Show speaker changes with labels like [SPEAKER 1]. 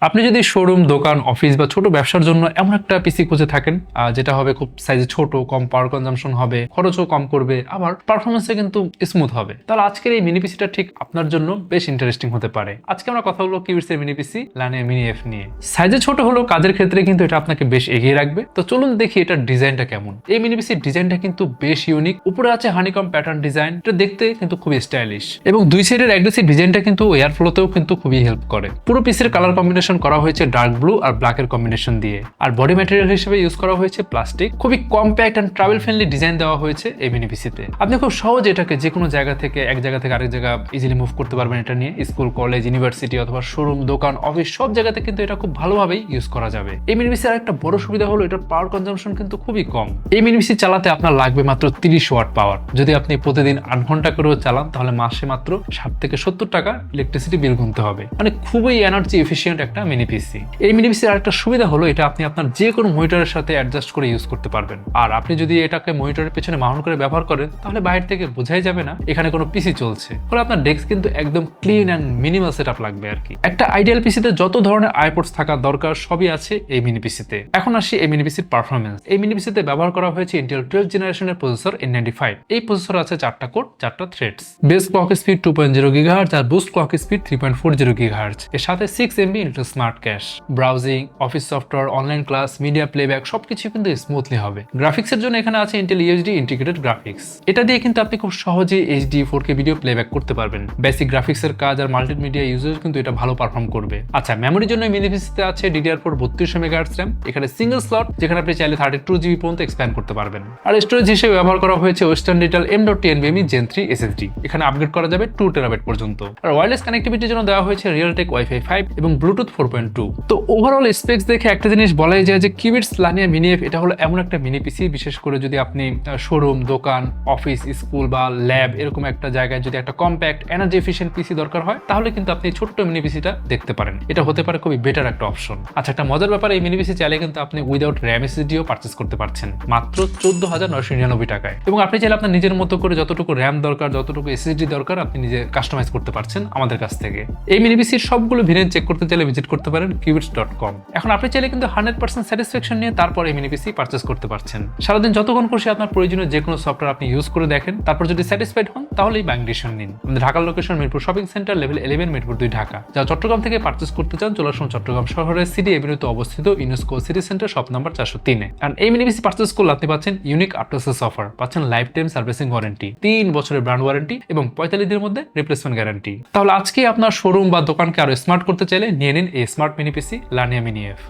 [SPEAKER 1] আপনি যদি শোরুম, দোকান, অফিস বা ছোট ব্যবসার জন্য এমন একটা পিসি খুঁজে থাকেন যেটা হবে খুব সাইজে ছোট, কম পাওয়ার কনজাম্পশন হবে, খরচও কম করবে, আবার পারফরমেন্সে কিন্তু স্মুথ হবে, তাহলে আজকের এই মিনি পিসিটা ঠিক আপনার জন্য বেশ ইন্টারেস্টিং হতে পারে। আজকে আমরা কথা বলবো কিবিটস এর মিনি পিসি লানিয়া মিনি এফ নিয়ে। সাইজে ছোট হলেও কাজের ক্ষেত্রে কিন্তু এটা আপনাকে বেশ এগিয়ে রাখবে। তো চলুন দেখি এটার ডিজাইনটা কেমন। এই মিনি পিসির ডিজাইনটা কিন্তু বেশ ইউনিক। উপরে আছে হানিকম প্যাটার্ন ডিজাইন, এটা দেখতে কিন্তু খুবই স্টাইলিশ এবং দুই সাইডের অ্যাগ্রেসিভ ডিজাইনটা কিন্তু এয়ার ফ্লোতেও কিন্তু খুবই হেল্প করে। পুরো পিসির কালার কম্বিনেশন করা হয়েছে ডার্ক ব্লু আর ব্ল্যাকের কম্বিনেশন দিয়ে, আর বডি ম্যাটেরিয়াল হিসেবে ইউজ করা হয়েছে প্লাস্টিক। খুবই compact and travel friendly design দেওয়া হয়েছে এই মিনি পিসিতে। আপনি খুব সহজে এটাকে যে কোনো জায়গা থেকে এক জায়গা থেকে আরেক জায়গা ইজিলি মুভ করতে পারবেন। এটা নিয়ে স্কুল, কলেজ, ইউনিভার্সিটি অথবা শোরুম, দোকান, অফিস সব জায়গাতে কিন্তু এটা খুব ভালোভাবেই ইউজ করা যাবে। এই মিনি পিসির আরেকটা বড় সুবিধা হলো এটার পাওয়ার কনজাম্পশন কিন্তু খুবই কম। এই মিনি পিসি চালাতে আপনার লাগবে মাত্র 30 ওয়াট পাওয়ার। যদি আপনি প্রতিদিন 8 ঘন্টা করেও চালান তাহলে মাসে মাত্র 60 থেকে 70 টাকা ইলেকট্রিসিটি বিল গুনতে হবে। মানে খুবই এনার্জি এফিশিয়েন্ট একটা মিনি পিসি। এই মিনি পিসির আরেকটা সুবিধা হলো এটা আপনি আপনার যে কোনো মনিটরের সাথে অ্যাডজাস্ট করে ইউজ করতে পারবেন। আর আপনি যদি এটাকে মনিটরের পেছনে মাউন্ট করে ব্যবহার করেন তাহলে বাইরে থেকে বোঝাই যাবে না এখানে কোনো পিসি চলছে। ফলে আপনার ডেস্ক কিন্তু একদম ক্লিন অ্যান্ড মিনিমাল সেটআপ লাগবে আর কি। একটা আইডিয়াল পিসিতে যত ধরনের আইপোর্টস থাকা দরকার সবই আছে এই মিনি পিসিতে। এখন আসি এই মিনি পিসির পারফরমেন্স। এই মিনি পিসিতে ব্যবহার করা হয়েছে ইন্টেল 12th জেনারেশনের প্রসেসর N95। এই প্রসেসর আছে 4টা কোর, 4টা threads. Base clock speed 2.0 GHz আর বুস্ট ক্লক স্পিড 3.40 GHz। এর সাথে 6 MB Intel smart cash. Browsing, office software, online class, media playback সবকিছু কিন্তু স্মুথলি হবে। গ্রাফিক্সের জন্য এখানে আছে ইন্টেল UHD ইন্টিগ্রেটেড গ্রাফিক্স। এটা দিয়ে কিন্তু আপনি খুব সহজে HD 4K ভিডিও প্লেব্যাক করতে পারবেন। বেসিক গ্রাফিক্সের কাজ আর মাল্টিমিডিয়া ইউজেস কিন্তু এটা ভালো পারফর্ম করবে। আচ্ছা, মেমোরির জন্য মিনি পিসিতে আছে DDR4 3200 MHz RAM। এখানে সিঙ্গেল স্লট, যেখানে আপনি চাইলে 32 GB পর্যন্ত এক্সপ্যান্ড করতে পারবেন। আর স্টোরেজ হিসেবে ব্যবহার করা হয়েছে western digital M.2 NVMe Gen 3 SSD। এখানে আপগ্রেড করা যাবে 2 TB পর্যন্ত। আর ওয়্যারলেস কানেক্টিভিটির জন্য দেওয়া হয়েছে Realtek Wi-Fi 5 এবং Bluetooth 4.2। তো ওভারঅল স্পেক্স দেখে একটা জিনিস বলাই যায় যে কিবিটস লানিয়া মিনি এফ এটা হলো এমন একটা মিনি পিসি, বিশেষ করে যদি আপনি শোরুম, দোকান, অফিস, স্কুল বা ল্যাব এরকম একটা জায়গায় যদি একটা কম্প্যাক্ট এনার্জি এফিশিয়েন্ট পিসি দরকার হয় তাহলে কিন্তু আপনি ছোট্ট মিনি পিসিটা দেখতে পারেন। এটা হতে পারে খুবই বেটার একটা অপশন। আচ্ছা, একটা মজার ব্যাপার, এই মিনি পিসি চাইলে কিন্তু আপনি উইদাউট RAM SSDও পারচেস করতে পারছেন মাত্র 14,999 টাকায়। এবং আপনি চাইলে আপনার নিজের মতো করে যতটুকু RAM দরকার, যতটুকু SSD দরকার আপনি নিজে কাস্টমাইজ করতে পারছেন আমাদের কাছ থেকে। এই মিনি পিসির সবগুলো ভেরিয়েন্ট চেক করতে চাইলে ভিজিট করতে পারেন kibits.com। এখন আপনি চাইলে কিন্তু 100% স্যাটিসফ্যাকশন নিয়ে তারপর এই মিনি পিসি পারচেস করতে পারছেন। সারাদিন যতক্ষণ খুশি আপনার প্রয়োজনীয় যে কোনো সফটওয়্যার আপনি ইউজ করে দেখেন, তারপর যদি স্যাটিসফাইড হন তাহলেই বাইং ডিসিশন নিন। আমাদের ঢাকার location Mirpur shopping centre, level 11, Mirpur 2, Dhaka. যারা চট্টগ্রাম থেকে পারচেস করতে চান চলে আসুন চট্টগ্রাম শহরের সিটি এভিনিউতে অবস্থিত UNESCO city centre shop number 403 এ। আর এই মিনি পিসি পারচেস করলে আপনি পাচ্ছেন ইউনিক আফটার সেলস অফার, পাচ্ছেন লাইফ টাইম সার্ভিসিং ওয়ারেন্টি, 3 বছরের ব্র্যান্ড ওয়ারেন্টি এবং 45 দিনের মধ্যে রিপ্লেসমেন্ট গ্যারান্টি। তাহলে আজকে আপনার শোরুম বা দোকানকে আরো স্মার্ট করতে চাইলে নিয়ে নিন এই স্মার্ট মিনি পিসি লানিয়া মিনি এফ।